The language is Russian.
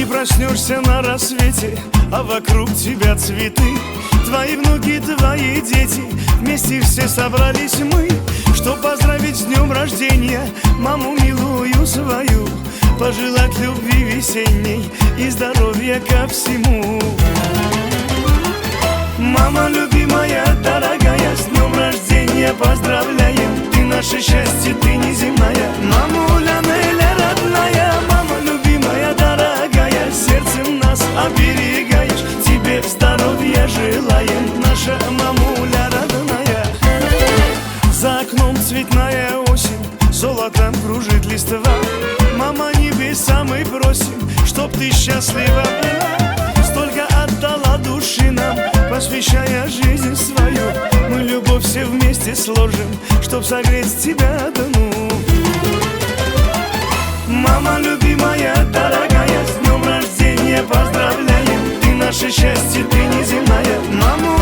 Ты проснешься на рассвете, а вокруг тебя цветы. Твои внуки, твои дети, вместе все собрались мы, чтоб поздравить с днем рождения маму милую свою, пожелать любви весенней и здоровья ко всему. Мама любимая, дорогая, с днем рождения поздравляем. Ты наше счастье, ты неземная. Мамуля Неля родная, мама любимая, дорогая, сердцем нас оберегаешь. Тебе здоровья желаем, наша мамуля родная. За окном цветная осень, золотом кружит листва. Мама, небеса мы просим, чтоб ты счастлива была. Столько отдала души нам, посвящая жизнь свою. Мы любовь все вместе сложим, чтоб согреть тебя до ну. Мама любимая, дорогая, с днем рождения поздравляем. Ты наше счастье, ты неземная. Маму